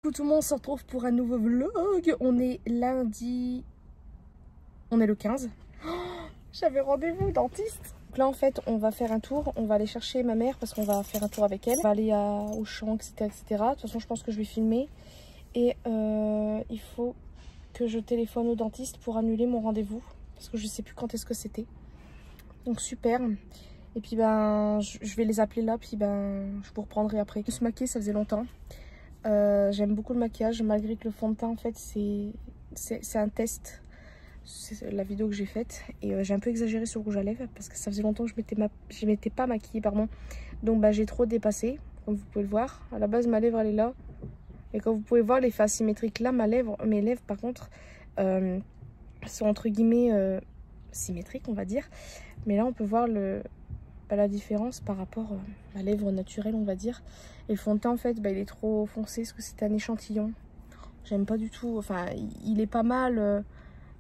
Coucou tout le monde, on se retrouve pour un nouveau vlog. On est lundi, on est le 15. Oh, j'avais rendez-vous au dentiste. Donc là en fait on va faire un tour, on va aller chercher ma mère parce qu'on va faire un tour avec elle. On va aller au champ, etc., etc. De toute façon je pense que je vais filmer. Et il faut que je téléphone au dentiste pour annuler mon rendez-vous. Parce que je sais plus quand est-ce que c'était. Donc super. Et puis ben je vais les appeler là, puis ben je vous reprendrai après. Se maquiller ça faisait longtemps. J'aime beaucoup le maquillage malgré que le fond de teint en fait c'est un test. C'est la vidéo que j'ai faite et j'ai un peu exagéré sur le rouge à lèvres parce que ça faisait longtemps que je m'étais pas maquillée pardon. Donc bah, j'ai trop dépassé comme vous pouvez le voir. À la base ma lèvre elle est là et comme vous pouvez voir l'effet asymétrique là mes lèvres par contre sont entre guillemets symétriques on va dire. Mais là on peut voir la différence par rapport à ma lèvre naturelle on va dire. Et le fond de teint en fait bah, il est trop foncé parce que c'est un échantillon. J'aime pas du tout, enfin il est pas mal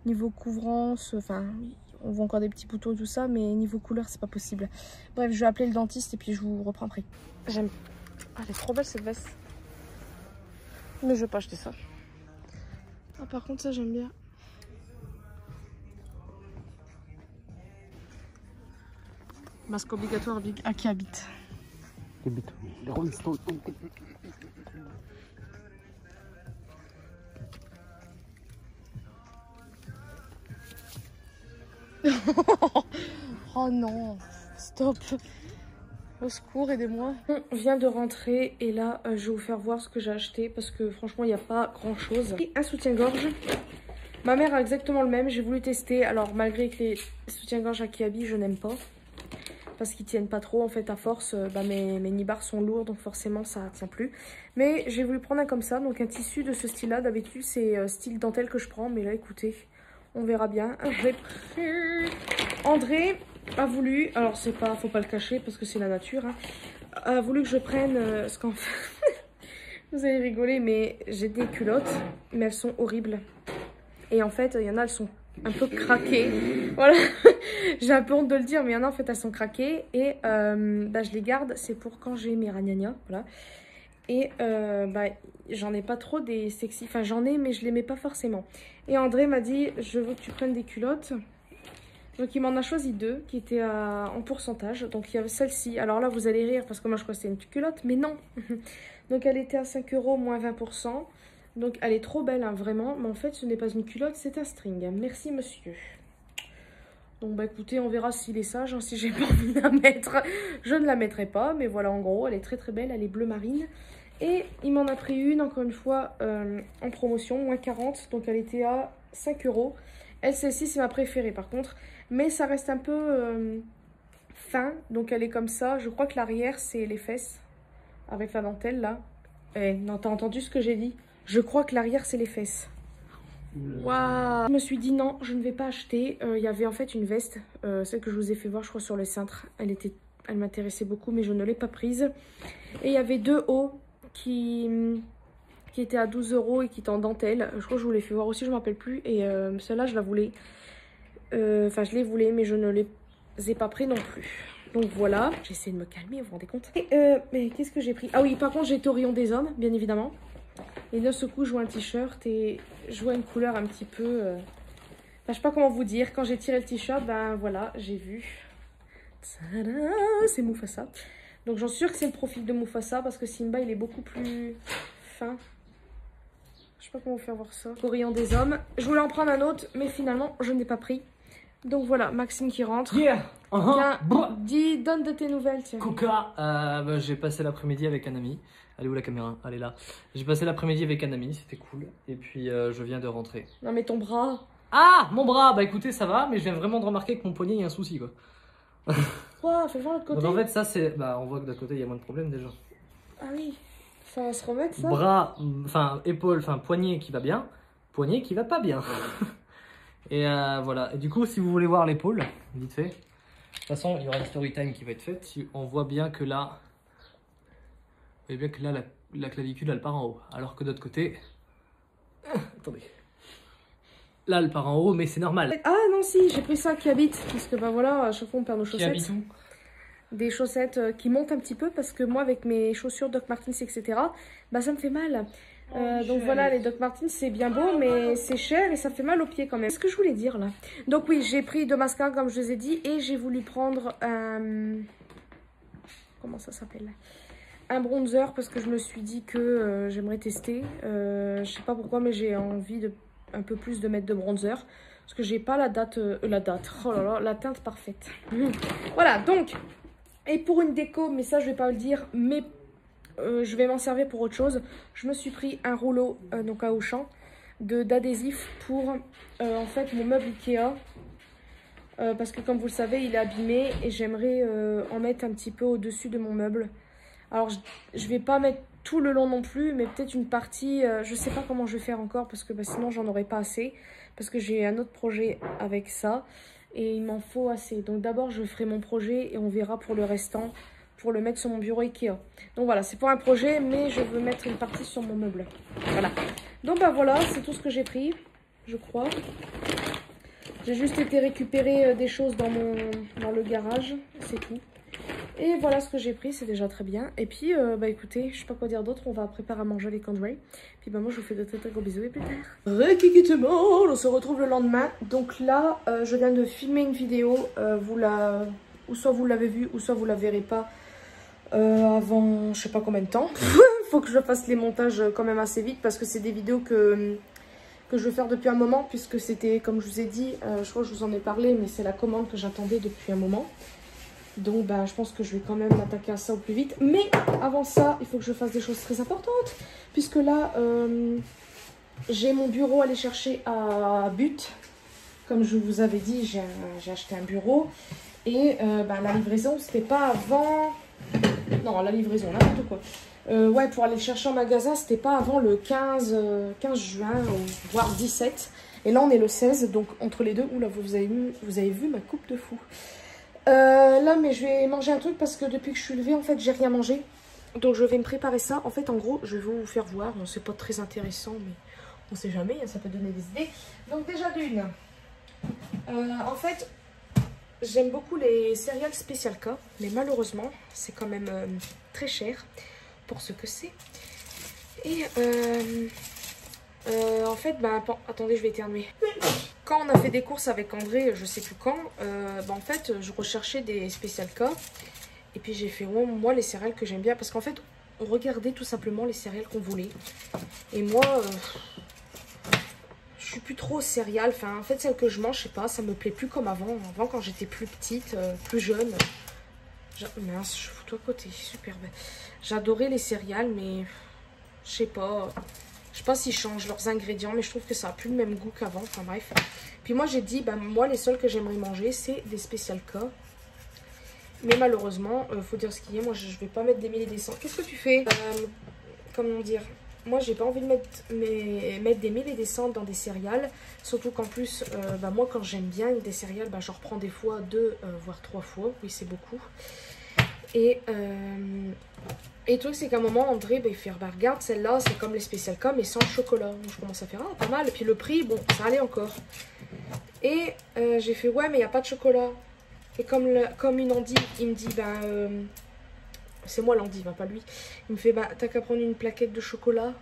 niveau couvrance, enfin on voit encore des petits boutons et tout ça mais niveau couleur c'est pas possible. Bref je vais appeler le dentiste et puis je vous reprends après. J'aime, ah, elle est trop belle cette veste. Mais je vais pas acheter ça. Ah par contre ça j'aime bien. Masque obligatoire à qui habite. Les Rolling Stones. Oh non, stop. Au secours, aidez-moi. On vient de rentrer et là, je vais vous faire voir ce que j'ai acheté parce que franchement, il n'y a pas grand-chose. Un soutien-gorge. Ma mère a exactement le même, j'ai voulu tester. Alors, malgré que les soutiens-gorge à Kiabi, je n'aime pas. Parce qu'ils tiennent pas trop, en fait, à force, bah, mes nibards sont lourds, donc forcément, ça tient plus. Mais j'ai voulu prendre un comme ça, donc un tissu de ce style-là. D'habitude, c'est style dentelle que je prends, mais là, écoutez, on verra bien. André a voulu, alors c'est pas, faut pas le cacher parce que c'est la nature, hein, a voulu que je prenne ce qu'en fait, vous allez rigoler, mais j'ai des culottes, mais elles sont horribles. Et en fait, il y en a, elles sont un peu craquées. Voilà, j'ai un peu honte de le dire, mais il y en a, en fait, elles sont craquées. Et bah, je les garde, c'est pour quand j'ai mes ragnagnas, voilà. Et bah, j'en ai pas trop des sexy, enfin j'en ai, mais je les mets pas forcément. Et André m'a dit, je veux que tu prennes des culottes. Donc il m'en a choisi deux qui étaient en pourcentage. Donc il y avait celle-ci. Alors là vous allez rire parce que moi je crois que c'était une culotte. Mais non. Donc elle était à 5 € moins 20%. Donc elle est trop belle hein, vraiment. Mais en fait ce n'est pas une culotte, c'est un string. Merci monsieur. Donc bah écoutez on verra s'il est sage. Hein. Si j'ai pas envie de la mettre, je ne la mettrai pas. Mais voilà en gros elle est très très belle. Elle est bleu marine. Et il m'en a pris une encore une fois en promotion. Moins 40. Donc elle était à 5 €. Elle celle-ci c'est ma préférée par contre. Mais ça reste un peu fin, donc elle est comme ça. Je crois que l'arrière, c'est les fesses, avec la dentelle, là. Eh, non, t'as entendu ce que j'ai dit? Je crois que l'arrière, c'est les fesses. Waouh! Je me suis dit non, je ne vais pas acheter. Il y avait en fait une veste, celle que je vous ai fait voir, je crois, sur le cintre. Elle m'intéressait beaucoup, mais je ne l'ai pas prise. Et il y avait deux hauts qui étaient à 12 € et qui étaient en dentelle. Je crois que je vous l'ai fait voir aussi, je ne me rappelle plus. Et celle-là, je la voulais. Enfin, je les voulais, mais je ne les ai pas pris non plus. Donc voilà. J'essaie de me calmer, vous vous rendez compte? Et mais qu'est-ce que j'ai pris? Ah oui, par contre, j'ai été au rayon des hommes, bien évidemment. Et d'un seul coup, je vois un t-shirt et je vois une couleur un petit peu... Enfin, je sais pas comment vous dire. Quand j'ai tiré le t-shirt, ben voilà, j'ai vu. C'est Mufasa. Donc j'en suis sûre que c'est le profil de Mufasa parce que Simba, il est beaucoup plus fin. Je sais pas comment vous faire voir ça. Au rayon des hommes. Je voulais en prendre un autre, mais finalement, je n'ai pas pris. Donc voilà, Maxime qui rentre. Yeah. Viens, dis, donne de tes nouvelles, tiens. Coca, bah, j'ai passé l'après-midi avec un ami. Elle est où la caméra? Elle est là. J'ai passé l'après-midi avec un ami, c'était cool. Et puis je viens de rentrer. Non mais ton bras. Ah, mon bras, bah écoutez, ça va, mais je viens vraiment de remarquer que mon poignet, il y a un souci quoi. Quoi? Fais voir l'autre côté. Donc en fait, ça c'est. Bah, on voit que d'un côté, il y a moins de problèmes déjà. Ah oui, ça va se remettre ça. Bras, enfin épaule, enfin poignet qui va bien, poignet qui va pas bien. Et voilà. Et du coup, si vous voulez voir l'épaule, vite fait. De toute façon, il y aura une story time qui va être faite. Si on voit bien que là, vous voyez bien que là, la clavicule, elle part en haut. Alors que de l'autre côté, attendez. Là, elle part en haut, mais c'est normal. Ah non, si, j'ai pris ça qui habite. Parce que bah voilà, à chaque fois on perd nos Qui chaussettes. habite où? Des chaussettes qui montent un petit peu parce que moi, avec mes chaussures Doc Martens, etc., bah ça me fait mal. Donc voilà, les Doc Martens, c'est bien beau, mais c'est cher et ça fait mal aux pieds quand même. Qu'est-ce que je voulais dire là? Donc oui, j'ai pris 2 mascaras comme je vous ai dit et j'ai voulu prendre un... Comment ça s'appelle? Un bronzer parce que je me suis dit que j'aimerais tester. Je sais pas pourquoi, mais j'ai envie de un peu plus de mettre de bronzer. Parce que j'ai pas la date, oh là là, la teinte parfaite. Voilà, donc, et pour une déco, mais ça je vais pas le dire, mais je vais m'en servir pour autre chose. Je me suis pris un rouleau, donc à Auchan, d'adhésif pour en fait mon meuble Ikea. Parce que comme vous le savez, il est abîmé et j'aimerais en mettre un petit peu au-dessus de mon meuble. Alors je vais pas mettre tout le long non plus, mais peut-être une partie, je sais pas comment je vais faire encore parce que sinon j'en aurai pas assez. Parce que j'ai un autre projet avec ça et il m'en faut assez. Donc d'abord je ferai mon projet et on verra pour le restant, pour le mettre sur mon bureau Ikea. Donc voilà, c'est pour un projet, mais je veux mettre une partie sur mon meuble. Voilà. Donc bah voilà, c'est tout ce que j'ai pris, je crois. J'ai juste été récupérer des choses dans le garage, c'est tout. Et voilà ce que j'ai pris, c'est déjà très bien. Et puis, bah écoutez, je sais pas quoi dire d'autre, on va préparer à manger les Candray. Puis bah moi je vous fais de très très gros bisous et plus tard. Rekikitement, on se retrouve le lendemain. Donc là, je viens de filmer une vidéo, ou soit vous l'avez vue, ou soit vous la verrez pas avant je sais pas combien de temps. Faut que je fasse les montages quand même assez vite parce que c'est des vidéos que je veux faire depuis un moment, puisque c'était, comme je vous ai dit, je crois que je vous en ai parlé, mais c'est la commande que j'attendais depuis un moment. Donc bah, je pense que je vais quand même m'attaquer à ça au plus vite. Mais avant ça, il faut que je fasse des choses très importantes. Puisque là, j'ai mon bureau à aller chercher à But. Comme je vous avais dit, j'ai acheté un bureau. Et bah, la livraison, c'était pas avant... Non, la livraison, n'importe quoi. Ouais, pour aller le chercher en magasin, c'était pas avant le 15 juin, voire 17. Et là, on est le 16, donc entre les deux, oula, vous avez vu ma coupe de fou. Là, mais je vais manger un truc parce que depuis que je suis levée, en fait, j'ai rien mangé. Donc, je vais me préparer ça. En fait, en gros, je vais vous faire voir. Bon, c'est pas très intéressant, mais on sait jamais, hein, ça peut donner des idées. Donc, déjà d'une. En fait, j'aime beaucoup les céréales Special K, mais malheureusement, c'est quand même très cher pour ce que c'est. Et en fait, bah, attendez, je vais éternuer. Quand on a fait des courses avec André, je sais plus quand, bah, en fait, je recherchais des Special K. Et puis j'ai fait, moi, les céréales que j'aime bien. Parce qu'en fait, on regardait tout simplement les céréales qu'on voulait. Et moi, je suis plus trop céréales. Enfin, en fait, celles que je mange, je sais pas, ça me plaît plus comme avant. Avant, quand j'étais plus petite, plus jeune. Mince, je fous toi à côté, super belle. J'adorais les céréales, mais je sais pas. Je sais pas s'ils changent leurs ingrédients, mais je trouve que ça a plus le même goût qu'avant. Enfin bref. Puis moi j'ai dit, bah moi les seuls que j'aimerais manger, c'est des Special K. Mais malheureusement, faut dire ce qu'il y a. Moi je vais pas mettre des mille et des cents. Qu'est-ce que tu fais? Comment dire? Moi j'ai pas envie de mettre des mille et des cents dans des céréales. Surtout qu'en plus, bah, moi quand j'aime bien des céréales, bah, j'en reprends des fois 2 voire 3 fois. Oui, c'est beaucoup. Et le truc, c'est qu'à un moment, André, bah, il fait, bah, regarde, celle-là, c'est comme les Special K, mais sans chocolat. Donc, je commence à faire, ah, pas mal. Et puis le prix, bon, ça allait encore. Et j'ai fait, ouais, mais il n'y a pas de chocolat. Et comme une endive, il me dit, bah, c'est moi l'endive, hein, pas lui. Il me fait, bah, t'as qu'à prendre une plaquette de chocolat.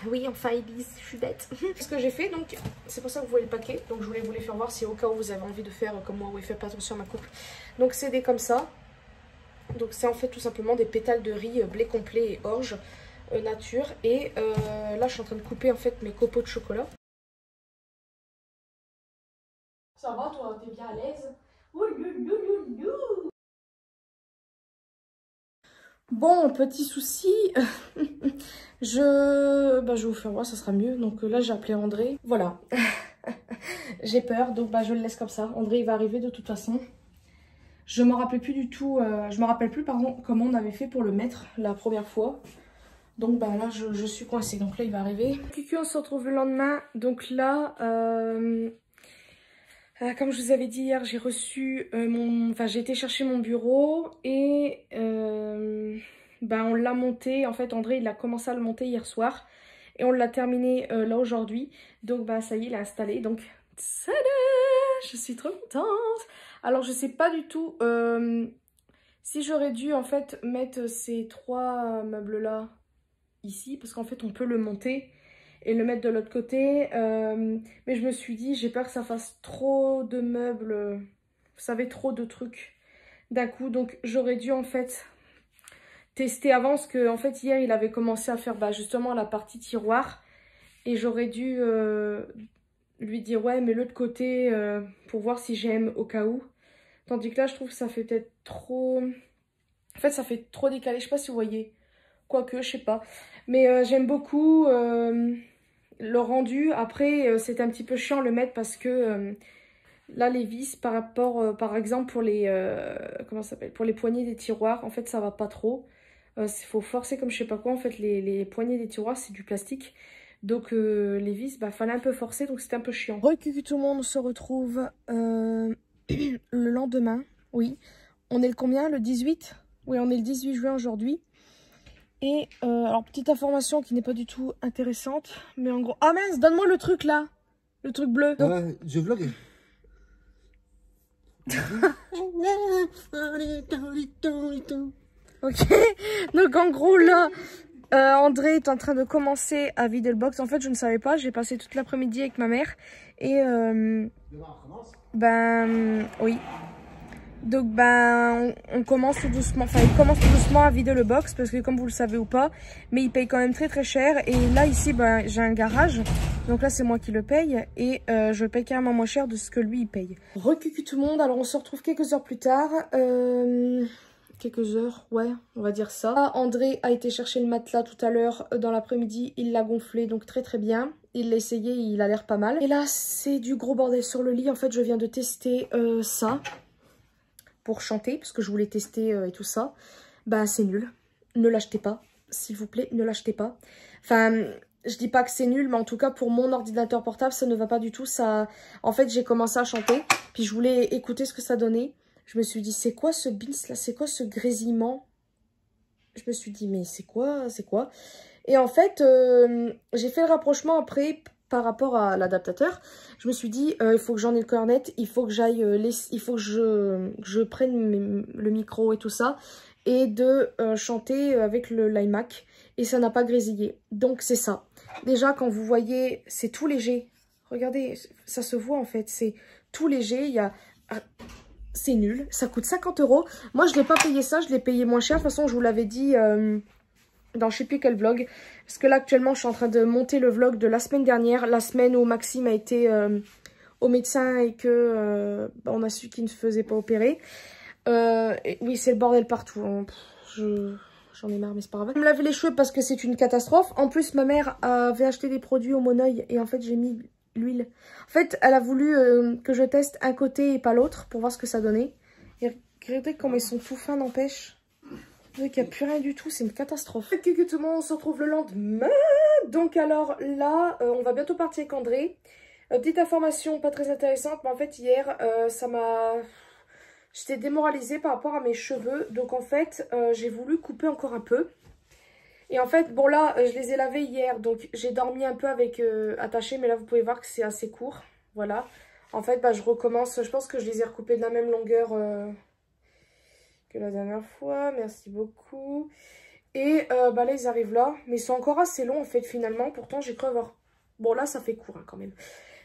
Oui, enfin, Elise, je suis bête. C'est ce que j'ai fait, donc c'est pour ça que vous voyez le paquet. Donc, je voulais vous les faire voir si au cas où vous avez envie de faire comme moi, oui, faites pas attention à ma coupe. Donc, c'est des comme ça. Donc c'est en fait tout simplement des pétales de riz blé complet et orge nature. Et là je suis en train de couper en fait mes copeaux de chocolat. Ça va toi, t'es bien à l'aise? Bon, petit souci, je vais vous faire voir, ça sera mieux. Donc là j'ai appelé André, voilà. J'ai peur, donc bah, je le laisse comme ça. André il va arriver de toute façon. Je me rappelle plus du tout, je me rappelle plus pardon comment on avait fait pour le mettre la première fois. Donc bah là je suis coincée, donc là il va arriver. Cucu, on se retrouve le lendemain. Donc là, comme je vous avais dit hier, j'ai reçu j'ai été chercher mon bureau et bah, on l'a monté. En fait André il a commencé à le monter hier soir et on l'a terminé là aujourd'hui. Donc bah ça y est, il est installé. Donc tada, je suis trop contente. Alors je sais pas du tout si j'aurais dû en fait mettre ces 3 meubles là ici parce qu'en fait on peut le monter et le mettre de l'autre côté. Mais je me suis dit, j'ai peur que ça fasse trop de meubles, vous savez, trop de trucs d'un coup. Donc j'aurais dû en fait tester avant, parce que en fait hier il avait commencé à faire justement la partie tiroir. Et j'aurais dû lui dire ouais mais l'autre côté pour voir si j'aime au cas où. Tandis que là je trouve que ça fait peut-être trop... En fait ça fait trop décalé, je sais pas si vous voyez. Quoique, je sais pas. Mais j'aime beaucoup le rendu. Après c'est un petit peu chiant le mettre parce que là les vis par rapport par exemple pour les comment ça s'appelle, pour les poignées des tiroirs, en fait ça va pas trop. Faut forcer comme je sais pas quoi. En fait les poignées des tiroirs c'est du plastique. Donc les vis, fallait un peu forcer, donc c'était un peu chiant. Recucu tout le monde, on se retrouve le lendemain. Oui, on est le combien? Le 18? Oui, on est le 18 juin aujourd'hui. Et alors petite information qui n'est pas du tout intéressante, mais en gros... Ah mince, donne-moi le truc là, le truc bleu. Donc... je vlog. Ok, donc en gros là... André est en train de commencer à vider le box. En fait, je ne savais pas. J'ai passé toute l'après-midi avec ma mère. Et oui. Donc on commence tout doucement. Enfin, il commence tout doucement à vider le box parce que comme vous le savez ou pas, mais il paye quand même très très cher. Et là ici, j'ai un garage. Donc là, c'est moi qui le paye et je paye carrément moins cher de ce que lui il paye. Recucu tout le monde. Alors on se retrouve quelques heures plus tard. Quelques heures, ouais, on va dire ça. André a été chercher le matelas tout à l'heure dans l'après-midi. Il l'a gonflé, donc très très bien. Il l'a essayé, il a l'air pas mal. Et là, c'est du gros bordel sur le lit. En fait, je viens de tester ça pour chanter, parce que je voulais tester et tout ça. C'est nul. Ne l'achetez pas, s'il vous plaît, ne l'achetez pas. Enfin, je dis pas que c'est nul, mais en tout cas, pour mon ordinateur portable, ça ne va pas du tout. Ça... En fait, j'ai commencé à chanter, puis je voulais écouter ce que ça donnait. Je me suis dit, c'est quoi ce bins là? C'est quoi ce grésillement? Je me suis dit, mais c'est quoi? C'est quoi? Et en fait, j'ai fait le rapprochement après par rapport à l'adaptateur. Je me suis dit, il faut que j'en ai le cœur net. Il faut que j'aille, il faut que je prenne le micro et tout ça. Et de chanter avec l'iMac. Et ça n'a pas grésillé. Donc c'est ça. Déjà, quand vous voyez, c'est tout léger. Regardez, ça se voit en fait. C'est tout léger. Il y a... C'est nul, ça coûte 50 €. Moi, je n'ai pas payé ça, je l'ai payé moins cher. De toute façon, je vous l'avais dit dans je sais plus quel vlog. Parce que là, actuellement, je suis en train de monter le vlog de la semaine dernière. La semaine où Maxime a été au médecin et que on a su qu'il ne se faisait pas opérer. Et oui, c'est le bordel partout. Hein. J'en ai marre, mais c'est pas grave. Je me laver les cheveux parce que c'est une catastrophe. En plus, ma mère avait acheté des produits au Monoeil et en fait, j'ai mis... l'huile. En fait, elle a voulu que je teste un côté et pas l'autre pour voir ce que ça donnait. Et regardez comme ils sont tout fins, n'empêche. Il n'y a plus rien du tout, c'est une catastrophe. Coucou tout le monde, on se retrouve le lendemain. Donc alors là, on va bientôt partir avec André. Petite information pas très intéressante, mais en fait hier, ça m'a... J'étais démoralisée par rapport à mes cheveux. Donc en fait, j'ai voulu couper encore un peu. Et en fait, bon là, je les ai lavés hier, donc j'ai dormi un peu avec attaché, mais là vous pouvez voir que c'est assez court, voilà. En fait, je recommence, je pense que je les ai recoupés de la même longueur que la dernière fois, merci beaucoup. Et là, ils arrivent là, mais ils sont encore assez longs en fait finalement, pourtant j'ai cru avoir... Bon là, ça fait court hein, quand même.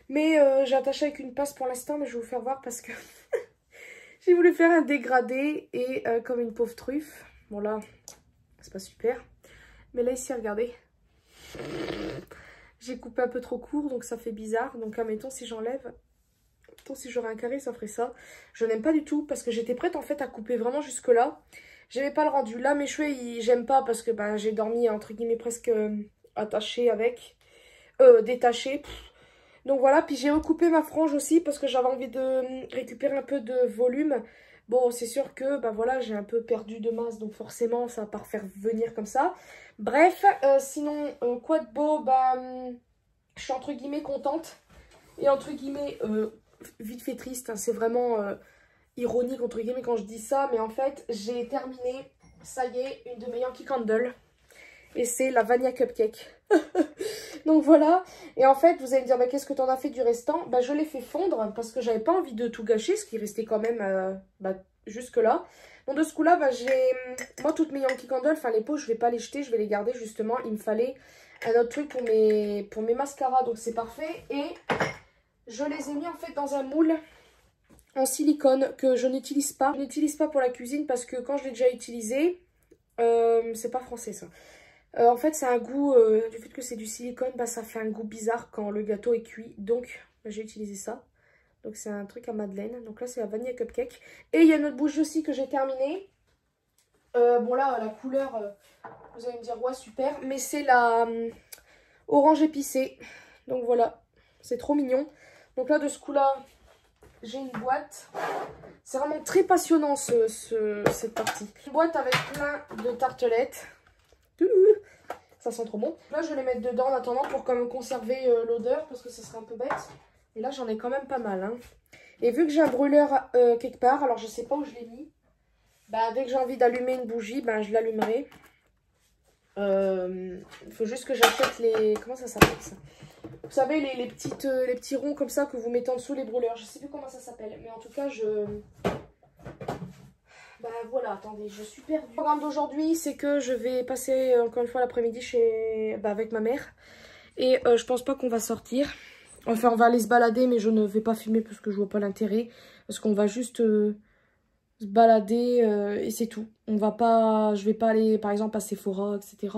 Mais j'ai attaché avec une pince pour l'instant, mais je vais vous faire voir parce que j'ai voulu faire un dégradé et comme une pauvre truffe. Bon là, c'est pas super. Mais là, ici, regardez. J'ai coupé un peu trop court, donc ça fait bizarre. Donc, admettons, si j'enlève... Si j'aurais un carré, ça ferait ça. Je n'aime pas du tout, parce que j'étais prête, en fait, à couper vraiment jusque-là. J'aimais pas le rendu. Là, mes cheveux, j'aime pas, parce que j'ai dormi, entre guillemets, presque attaché avec. Détaché. Donc, voilà. Puis, j'ai recoupé ma frange aussi, parce que j'avais envie de récupérer un peu de volume. Bon, c'est sûr que, voilà, j'ai un peu perdu de masse, donc forcément, ça va pas refaire venir comme ça. Bref, sinon, quoi de beau, je suis entre guillemets contente. Et entre guillemets, vite fait triste, hein, c'est vraiment ironique entre guillemets quand je dis ça. Mais en fait, j'ai terminé, ça y est, une de mes Yankee Candle. Et c'est la Vanilla Cupcake. Donc voilà. Et en fait, vous allez me dire, qu'est-ce que t'en as fait du restant? Je l'ai fait fondre parce que j'avais pas envie de tout gâcher, ce qui restait quand même jusque là. Donc de ce coup là, bah, j'ai moi toutes mes Yankee Candle, enfin les pots je vais pas les jeter, je vais les garder justement. Il me fallait un autre truc pour mes mascaras, donc c'est parfait. Et je les ai mis en fait dans un moule en silicone que je n'utilise pas. Je n'utilise pas pour la cuisine parce que quand je l'ai déjà utilisé, c'est pas français ça. En fait c'est un goût, du fait que c'est du silicone, bah, ça fait un goût bizarre quand le gâteau est cuit. Donc bah, j'ai utilisé ça. Donc c'est un truc à madeleine. Donc là c'est la vanille cupcake. Et il y a une autre bougie aussi que j'ai terminée. Bon là la couleur, vous allez me dire ouais super. Mais c'est la orange épicée. Donc voilà, c'est trop mignon. Donc là de ce coup là, j'ai une boîte. C'est vraiment très passionnant cette partie. Une boîte avec plein de tartelettes. Ça sent trop bon. Là je vais les mettre dedans en attendant pour quand même conserver l'odeur parce que ça serait un peu bête. Et là j'en ai quand même pas mal. Hein. Et vu que j'ai un brûleur quelque part, alors je sais pas où je l'ai mis. Bah dès que j'ai envie d'allumer une bougie, bah, je l'allumerai. Il faut juste que j'achète les... Comment ça s'appelle ça? Vous savez, les petits ronds comme ça que vous mettez en dessous les brûleurs. Je sais plus comment ça s'appelle. Mais en tout cas, bah voilà, attendez, je suis perdue. Le programme d'aujourd'hui, c'est que je vais passer encore une fois l'après-midi avec ma mère. Et je pense pas qu'on va sortir. Enfin, on va aller se balader, mais je ne vais pas filmer parce que je vois pas l'intérêt. Parce qu'on va juste se balader et c'est tout. On va pas... Je vais pas aller, par exemple, à Sephora, etc.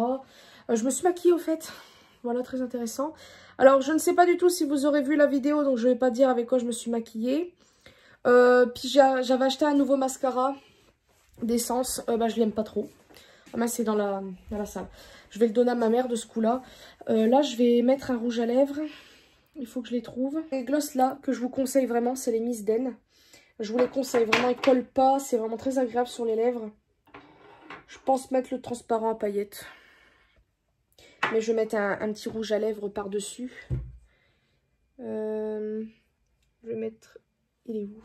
Je me suis maquillée, au fait. Voilà, très intéressant. Alors, je ne sais pas du tout si vous aurez vu la vidéo, donc je vais pas dire avec quoi je me suis maquillée. Puis j'avais acheté un nouveau mascara d'essence. Bah, je l'aime pas trop. Ah, mais c'est dans la salle. Je vais le donner à ma mère de ce coup-là. Là, je vais mettre un rouge à lèvres. Il faut que je les trouve. Les glosses là, que je vous conseille vraiment, c'est les Miss Den. Je vous les conseille, vraiment, ils collent pas. C'est vraiment très agréable sur les lèvres. Je pense mettre le transparent à paillettes. Mais je vais mettre un petit rouge à lèvres par-dessus. Je vais mettre... Il est où?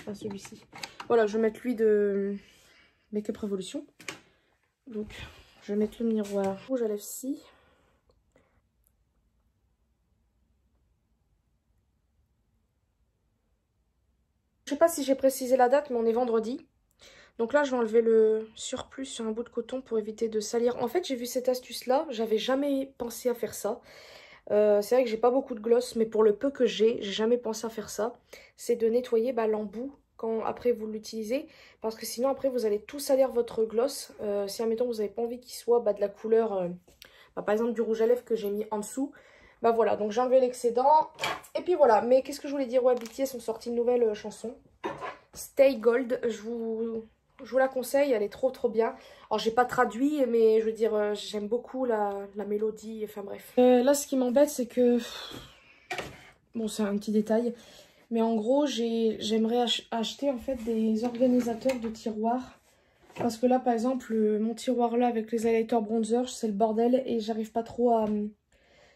Ah, celui-ci. Voilà, je vais mettre lui de Make-up Revolution. Donc, je vais mettre le miroir rouge à lèvres-ci. Je sais pas si j'ai précisé la date, mais on est vendredi. Donc là, je vais enlever le surplus sur un bout de coton pour éviter de salir. En fait, j'ai vu cette astuce-là. J'avais jamais pensé à faire ça. C'est vrai que j'ai pas beaucoup de gloss, mais pour le peu que j'ai jamais pensé à faire ça. C'est de nettoyer l'embout quand après vous l'utilisez. Parce que sinon, après, vous allez tout salir votre gloss. Si, admettons, vous n'avez pas envie qu'il soit de la couleur, par exemple, du rouge à lèvres que j'ai mis en dessous. Bah voilà, donc j'ai enlevé l'excédent. Et puis voilà, mais qu'est-ce que je voulais dire? Ouais, BTS ont sorti une nouvelle chanson. Stay Gold, je vous la conseille, elle est trop bien. Alors j'ai pas traduit, mais je veux dire, j'aime beaucoup la mélodie, enfin bref. Là ce qui m'embête c'est que... Bon c'est un petit détail. Mais en gros j'aimerais acheter en fait des organisateurs de tiroirs. Parce que là par exemple, mon tiroir là avec les highlighters bronzer, c'est le bordel et j'arrive pas trop à...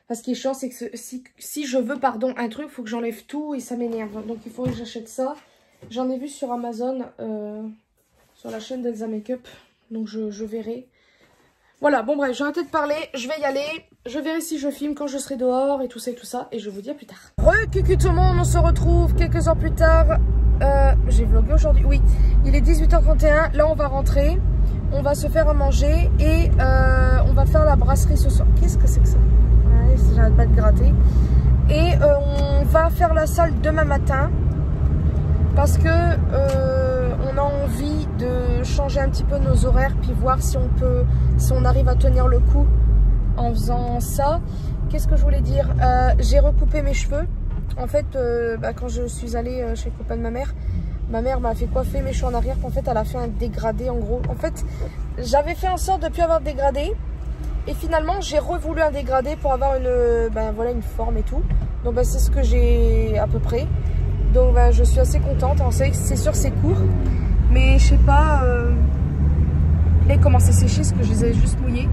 Parce qu'il est chiant, c'est que si je veux un truc, il faut que j'enlève tout et ça m'énerve. Donc il faudrait que j'achète ça. J'en ai vu sur Amazon, sur la chaîne d'Elsa Makeup. Donc je verrai. Voilà, bon bref, j'ai arrêté de parler. Je vais y aller. Je verrai si je filme quand je serai dehors et tout ça et tout ça. Et je vous dis à plus tard. Re-cucu tout le monde, on se retrouve quelques heures plus tard. J'ai vlogué aujourd'hui, oui. Il est 18h31, là on va rentrer. On va se faire à manger et on va faire la brasserie ce soir. Qu'est-ce que c'est que ça? J'arrête pas de gratter. Et on va faire la salle demain matin parce que on a envie de changer un petit peu nos horaires puis voir si on arrive à tenir le coup en faisant ça. Qu'est-ce que je voulais dire? J'ai recoupé mes cheveux. En fait, quand je suis allée chez le copain de ma mère m'a fait coiffer mes cheveux en arrière. En fait, elle a fait un dégradé en gros. En fait, j'avais fait en sorte de ne plus avoir de dégradé. Et finalement, j'ai revoulu un dégradé pour avoir une forme et tout. Donc c'est ce que j'ai à peu près. Donc je suis assez contente. C'est sûr c'est court. Mais je sais pas. Là il commence à sécher parce que je les avais juste mouillés.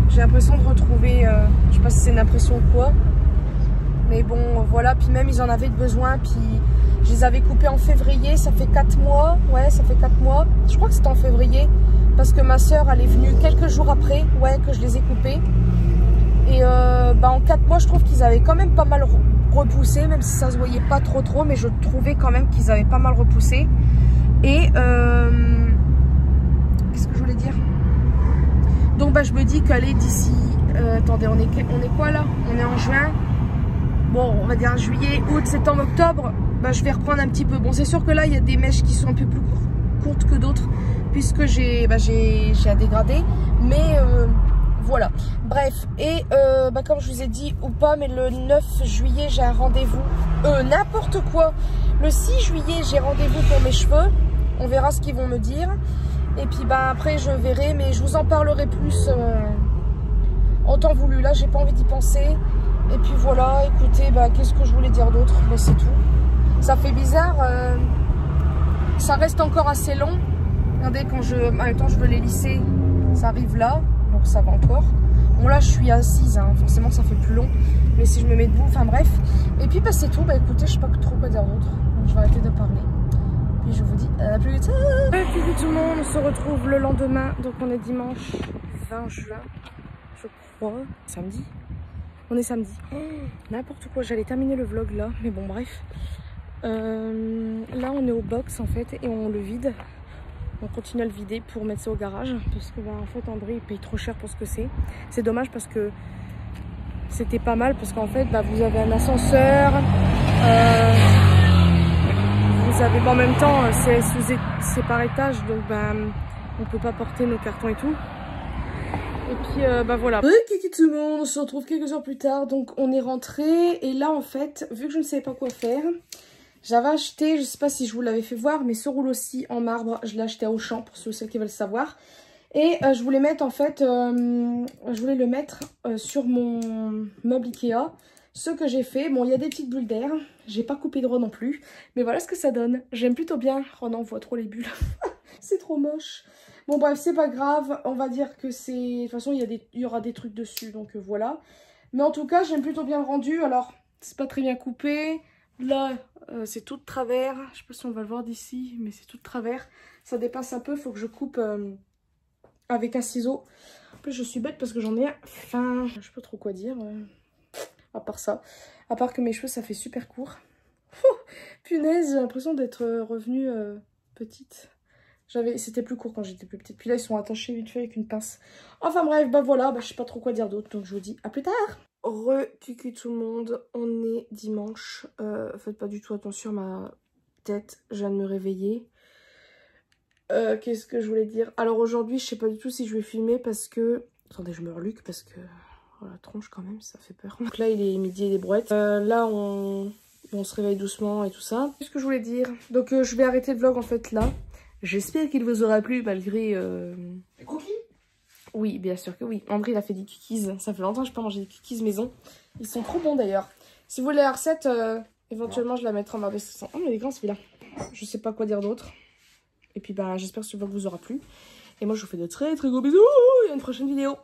J'ai l'impression de retrouver. Je sais pas si c'est une impression ou quoi. Mais bon voilà. Puis même ils en avaient besoin. Puis je les avais coupés en février. Ça fait 4 mois. Ouais, ça fait 4 mois. Je crois que c'était en février. Parce que ma soeur, elle est venue quelques jours après, que je les ai coupés. Et en 4 mois, je trouve qu'ils avaient quand même pas mal repoussé, même si ça se voyait pas trop, mais je trouvais quand même qu'ils avaient pas mal repoussé. Et qu'est-ce que je voulais dire? Donc bah je me dis qu'aller d'ici, attendez, on est quoi là? On est en juin. Bon, on va dire juillet, août, septembre, octobre. Bah je vais reprendre un petit peu. Bon, c'est sûr que là il y a des mèches qui sont un peu plus courtes que d'autres, puisque j'ai un dégradé. Mais voilà. Bref, et comme je vous ai dit ou pas, mais le 9 juillet j'ai un rendez-vous. N'importe quoi. Le 6 juillet j'ai rendez-vous pour mes cheveux. On verra ce qu'ils vont me dire. Et puis après je verrai, mais je vous en parlerai plus en temps voulu. Là j'ai pas envie d'y penser. Et puis voilà, écoutez, qu'est-ce que je voulais dire d'autre? C'est tout. Ça fait bizarre. Ça reste encore assez long. Regardez, en même temps je veux les lisser, ça arrive là. Donc ça va encore. Bon là je suis assise, hein, forcément ça fait plus long. Mais si je me mets debout, enfin bref. Et puis c'est tout. Écoutez, je sais pas trop quoi dire d'autre. Donc je vais arrêter de parler. Et je vous dis à plus tard. Salut tout le monde, on se retrouve le lendemain. Donc on est dimanche 20 juin, je crois. Samedi. On est samedi. Oh, n'importe quoi, j'allais terminer le vlog là. Mais bon bref. Là on est au box en fait et on le vide. On continue à le vider pour mettre ça au garage. Parce que en fait André il paye trop cher pour ce que c'est. C'est dommage parce que c'était pas mal. Parce qu'en fait vous avez un ascenseur. Vous avez en même temps, c'est par étage, donc on peut pas porter nos cartons et tout. Et puis voilà. Kiki tout le monde, on se retrouve quelques heures plus tard, donc on est rentré. Et là en fait, vu que je ne savais pas quoi faire, j'avais acheté, je sais pas si je vous l'avais fait voir, mais ce rouleau-ci en marbre, je l'ai acheté à Auchan pour ceux qui veulent savoir. Et je voulais mettre en fait, je voulais le mettre sur mon meuble Ikea. Ce que j'ai fait, bon il y a des petites bulles d'air, j'ai pas coupé de non plus, mais voilà ce que ça donne. J'aime plutôt bien. Oh non, on voit trop les bulles, c'est trop moche. Bon bref, c'est pas grave, on va dire que c'est... De toute façon il y aura des trucs dessus, donc voilà. Mais en tout cas, j'aime plutôt bien le rendu. Alors, c'est pas très bien coupé. Là, c'est tout de travers. Je sais pas si on va le voir d'ici, mais c'est tout de travers. Ça dépasse un peu, il faut que je coupe avec un ciseau. En plus, je suis bête parce que j'en ai faim. Je sais pas trop quoi dire. À part ça. À part que mes cheveux, ça fait super court. Oh, punaise, j'ai l'impression d'être revenue petite. C'était plus court quand j'étais plus petite. Puis là, ils sont attachés vite fait avec une pince. Enfin bref, voilà, je sais pas trop quoi dire d'autre. Donc je vous dis à plus tard. Re-cucu tout le monde. On est dimanche. Faites pas du tout attention à ma tête. Je viens de me réveiller. Qu'est-ce que je voulais dire? Alors aujourd'hui, je sais pas du tout si je vais filmer parce que... Attendez, je me reluque parce que... Oh, la tronche quand même, ça fait peur. Donc là, il est midi et des brouettes. Là, on se réveille doucement et tout ça. Qu'est-ce que je voulais dire? Donc je vais arrêter le vlog en fait là. J'espère qu'il vous aura plu malgré... Les cookies? Oui, bien sûr que oui. André, il a fait des cookies. Ça fait longtemps que je n'ai pas mangé des cookies maison. Ils sont trop bons d'ailleurs. Si vous voulez la recette, éventuellement, je la mettrai en ma description. Oh, mais il est grand celui-là. Je sais pas quoi dire d'autre. Et puis, j'espère que ce vlog vous aura plu. Et moi, je vous fais de très très gros bisous. Et à une prochaine vidéo.